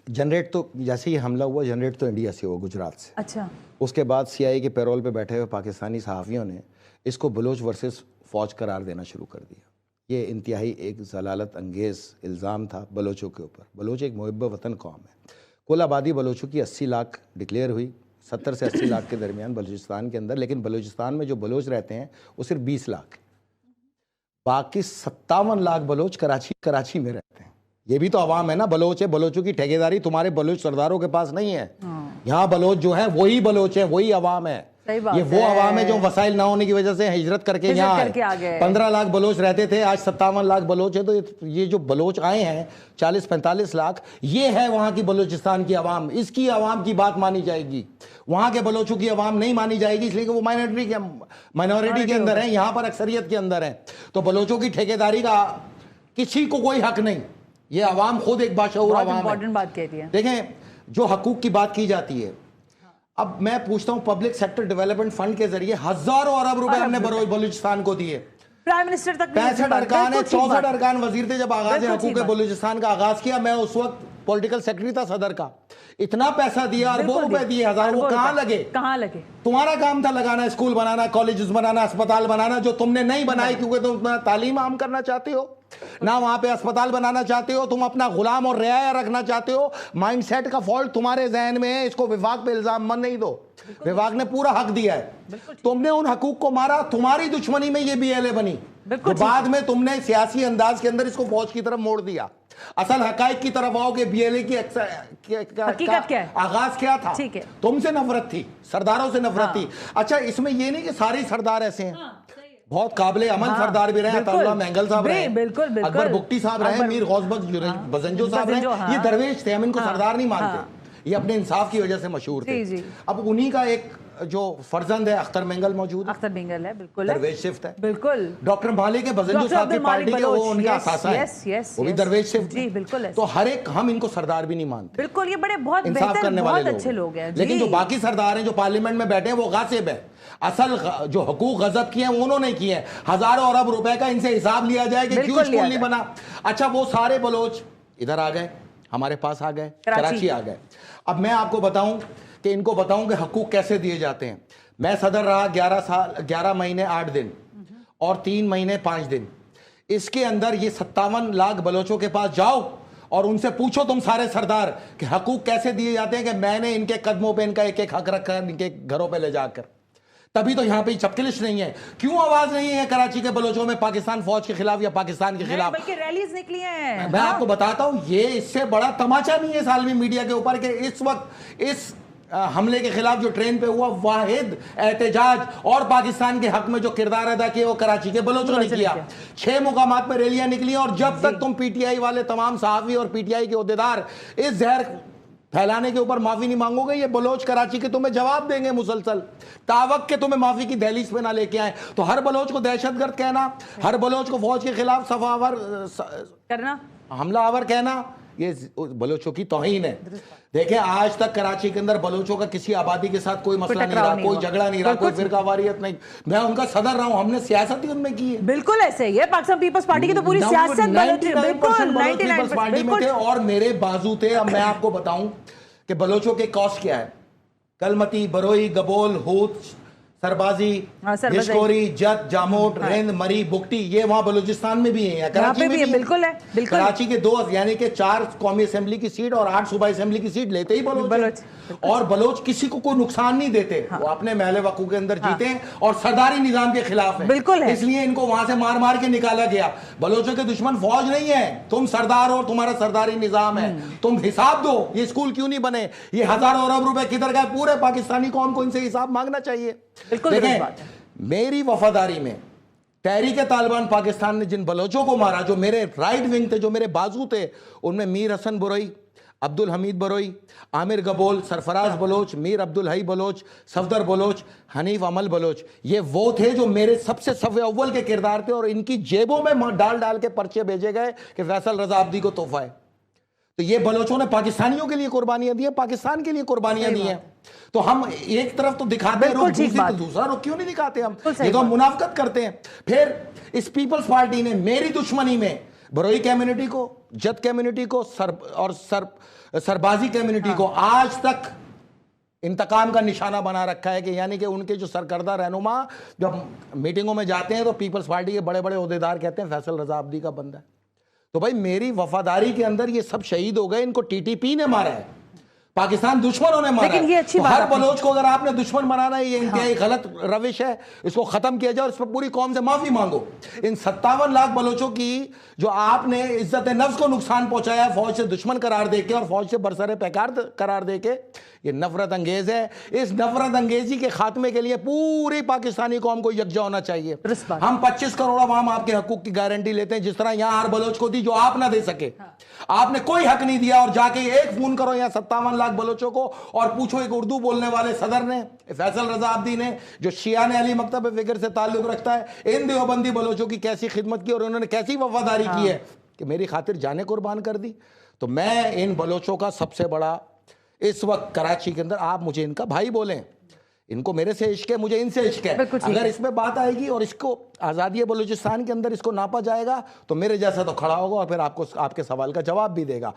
Generate तो जैसे ही हमला हुआ, जनरेट तो इंडिया से हुआ, गुजरात से। अच्छा, उसके बाद सीआईए के पैरोल पे बैठे हुए पाकिस्तानी सहाफ़ियों ने इसको बलोच वर्सेस फ़ौज करार देना शुरू कर दिया। ये इंतहाई एक जलालत अंगेज़ इल्ज़ाम था बलोचों के ऊपर। बलोच एक मुहिब वतन कौम है। कुल आबादी बलोचों की 80 लाख डिक्लेयर हुई, 70 से 80 लाख के दरमियान बलूचिस्तान के अंदर, लेकिन बलूचिस्तान में जो बलोच रहते हैं वो सिर्फ 20 लाख। बाकी 57 लाख बलोच कराची में रहते हैं। ये भी तो अवाम है ना, बलोच है, बलोचों की ठेकेदारी तुम्हारे बलोच सरदारों के पास नहीं है। यहाँ बलोच जो है वही बलोच है, वही अवाम है। ये वो अवाम है जो वसाइल ना होने की वजह से हिजरत करके यहाँ आए। 15 लाख बलोच रहते थे, आज 57 लाख बलोच है। तो ये जो बलोच आए हैं 40-45 लाख, ये है वहाँ की बलूचिस्तान की अवाम। इसकी अवाम की बात मानी जाएगी, वहाँ के बलोचों की अवाम नहीं मानी जाएगी, इसलिए कि वो माइनॉरिटी के अंदर है, यहाँ पर अक्सरियत के अंदर है। तो बलोचों की ठेकेदारी का किसी को कोई हक नहीं। ये अवाम खुद एक बाशऊर अवाम है। बात कहती है। देखें, जो हकूक की बात की जाती है, अब मैं पूछता हूं, पब्लिक सेक्टर डेवलपमेंट फंड के जरिए हजारों अरब रुपए हमने बलूचिस्तान को दिए। प्राइम मिनिस्टर तक 65 अरकान है, 64 अरकान वजीर थे जब आगाज हकूक बलूचिस्तान का आगाज किया। मैं उस वक्त पॉलिटिकल सेक्रेटरी था सदर का। इतना पैसा दिया, अरबों रुपए दिए, हजारों, वो कहाँ लगे? तुम्हारा काम था लगाना, स्कूल बनाना, कॉलेजेस बनाना, अस्पताल बनाना, जो तुमने नहीं बनाई क्योंकि तुम अपना तालीम आम करना चाहते हो ना, वहां पे अस्पताल बनाना चाहते हो, तुम अपना गुलाम और रियाया रखना चाहते हो। माइंडसेट का फॉल्ट तुम्हारे जहन में है, इसको विभाग पे इल्जाम मत नहीं दो। विभाग ने पूरा हक दिया है, तुमने उन हकूक को मारा, तुम्हारी दुश्मनी में ये बीएलए बनी, तो बाद में तुमने सियासी अंदाज के अंदर इसको फौज की तरफ मोड़ दिया। असल हकाइक की तरफ आओ कि बीएलए की हकीकत क्या है, आगाज क्या था? ठीक है, तुमसे नफरत थी, सरदारों से नफरत थी। अच्छा, इसमें ये नहीं कि सारे सरदार ऐसे हैं, बहुत काबिले अमल सरदार भी रहे, अताउल्लाह महंगल साहब रहे, अकबर बुख्ती साहब रहे, मीर गौसबख्श बजंजो साहब रहे, ये दरवेश थे, हम इनको सरदार नहीं मानते, ये अपने इंसाफ की वजह से मशहूर थे। अब उन्हीं का एक जो फर्जंद है अख्तर मेंगल मौजूद, अख्तर मेंगल है, बिल्कुल दरवेश शिफ्ट है, बिल्कुल। डॉक्टर मालिक है बजंजो साहब की पार्टी के, वो उनका असासा है, वो भी दरवेश शिफ्ट जी, बिल्कुल। तो हर एक, हम इनको सरदार भी नहीं मानते, बिल्कुल, ये बड़े बहुत इंसाफ करने वाले अच्छे लोग हैं। लेकिन जो बाकी सरदार हैं जो पार्लियामेंट में बैठे हैं वो गासिब है। असल जो हकूक गजब किए हैं उन्होंने किए हैं। हजारों अरब रुपए का इनसे हिसाब लिया जाए कि क्यों स्कूल नहीं बना। अच्छा, वो सारे बलोच इधर आ गए, हमारे पास आ गए, कराची आ गए। अब मैं आपको बताऊं कि इनको बताऊं कि हकूक कैसे दिए जाते हैं। मैं सदर रहा 11 महीने 8 दिन और 3 महीने 5 दिन। इसके अंदर ये 57 लाख बलोचों के पास जाओ और उनसे पूछो तुम सारे सरदार कि हकूक कैसे दिए जाते हैं, कि मैंने इनके कदमों पे इनका एक एक हक रखा है इनके घरों पे ले जाकर। तभी तो यहाँ पे चपकलिश नहीं है। क्यों आवाज नहीं है कराची के बलोचों में पाकिस्तान फौज के खिलाफ या पाकिस्तान के खिलाफ? बल्कि रैलीज निकली हैं। मैं आपको बताता हूँ, ये इससे बड़ा तमाचा नहीं है सालमी मीडिया के ऊपर कि इस वक्त इस हमले के खिलाफ जो ट्रेन पे हुआ वाहिद एहतजाज और पाकिस्तान के हक में जो किरदार अदा किया वो कराची के बलोचों ने किया। 6 मुकामात पर रैलियां निकली और जब तक तुम पीटीआई वाले तमाम सहाफी और पीटीआई के ओहदेदार इस जहर फैलाने के ऊपर माफी नहीं मांगोगे, ये बलोच कराची के तुम्हें जवाब देंगे मुसलसल, तावक के तुम्हें माफी की दहलीज पे ना लेके आए। तो हर बलोच को दहशतगर्द कहना, हर बलोच को फौज के खिलाफ सफावर करना, हमलावर कहना, ये बलोचों की तौहीन है। देखें, आज तक कराची के अंदर बलोचों का किसी आबादी के साथ कोई मसला नहीं रहा, कोई झगड़ा नहीं रहा, कोई फिरकावारियत नहीं। मैं उनका सदर रहा हूं, हमने सियासत ही उनमें की है। बिल्कुल ऐसे ही है। पाकिस्तान पीपल्स पार्टी की तो पूरी सियासत 99% पार्टी में थे और मेरे बाजू थे। अब मैं आपको बताऊं कि बलोचों के कॉस्ट क्या है। कलमती, बरोई, गबोल, हूत, सरबाजी, हिशकोरी, जत, जामोट, रिंद, मरी, बुगटी, ये वहां बलूचिस्तान में भी है, कराची में भी है। बिल्कुल है, बिल्कुल। कराची के 2 यानी कि 4 कौमी असेंबली की सीट और 8 सूबाई असेंबली की सीट लेते ही बलोच। और बलोच किसी को कोई नुकसान नहीं देते, वो अपने महले वकू के अंदर जीते हैं और सरदारी निजाम के खिलाफ है, बिल्कुल है। इसलिए इनको वहां से मार मार के निकाला गया। बलोचों के दुश्मन फौज नहीं है, तुम सरदार हो, तुम्हारा सरदारी निजाम है। तुम हिसाब दो, ये स्कूल क्यों नहीं बने, ये हजारों अरब रुपए किधर गए, पूरे पाकिस्तानी कौम को इनसे हिसाब मांगना चाहिए। देखें, मेरी वफादारी में तहरीक तालिबान पाकिस्तान ने जिन बलोचों को मारा, जो मेरे राइट विंग थे, जो मेरे बाजू थे, उनमें मीर हसन बरोई, अब्दुल हमीद बरोई, आमिर गबोल, सरफराज बलोच, मीर अब्दुल हई बलोच, सफदर बलोच, हनीफ अमल बलोच, ये वो थे जो मेरे सबसे सफ़े अव्वल के किरदार थे और इनकी जेबों में डाल डाल के पर्चे भेजे गए कि फैसल रजा अब्दी को तोहफा है। तो ये बलोचों ने पाकिस्तानियों के लिए कुर्बानियां दी है, पाकिस्तान के लिए कुर्बानियां दी हैं। तो हम एक तरफ तो दिखाते हैं रुख, दूसरा रुख क्यों नहीं दिखाते हम? ये तो हम मुनाफकत करते हैं। फिर इस पीपल्स पार्टी ने मेरी दुश्मनी में बरोई कम्युनिटी को, जत कम्युनिटी को, सरबाजी कम्युनिटी को आज तक इंतकाम का निशाना बना रखा है कि यानी कि उनके जो सरकर्दा रहनुमा जब मीटिंगों में जाते हैं तो पीपल्स पार्टी के बड़े बड़े ओहदेदार कहते हैं फैसल रजा अब्दी का बंदा है। तो भाई मेरी वफादारी के अंदर ये सब शहीद हो गए, इनको टीटीपी ने मारा है, पाकिस्तान दुश्मनों ने मारा लेकिन ये अच्छी तो बात हर बलोच को अगर आपने दुश्मन बनाना है, ये इंतहाई गलत रविश है, इसको खत्म किया जाए और इस पर पूरी कौम से माफी मांगो। इन 57 लाख बलोचों की जो आपने इज्जत नफ्स को नुकसान पहुंचाया फौज से दुश्मन करार देके और फौज से बरसरे पैकार करार देके, ये नफरत अंगेज है। इस नफरत अंगेजी के खात्मे के लिए पूरी पाकिस्तानी कौम को यकजा होना चाहिए। हम 25 करोड़ अवाम आपके हकूक की गारंटी लेते हैं, जिस तरह यहां हर बलोच को दी जो आप ना दे सके। आपने कोई हक नहीं दिया और जाके एक फोन करो यहाँ 57 लाख बलोचों को और पूछो एक उर्दू बोलने वाले सदर ने, फैसल रजा अब्दी ने, जो शिया ने अली मकतब फिक्र से ताल्लुक रखता है, इन देवबंदी बलोचों की कैसी खिदमत की और उन्होंने कैसी वफादारी की है कि मेरी खातिर जाने कुर्बान कर दी। तो मैं इन बलोचों का सबसे बड़ा इस वक्त कराची के अंदर, आप मुझे इनका भाई बोलें, इनको मेरे से इश्क है, मुझे इनसे इश्क है। अगर इसमें बात आएगी और इसको आज़ादी बलूचिस्तान के अंदर इसको नापा जाएगा तो मेरे जैसा तो खड़ा होगा और फिर आपको आपके सवाल का जवाब भी देगा।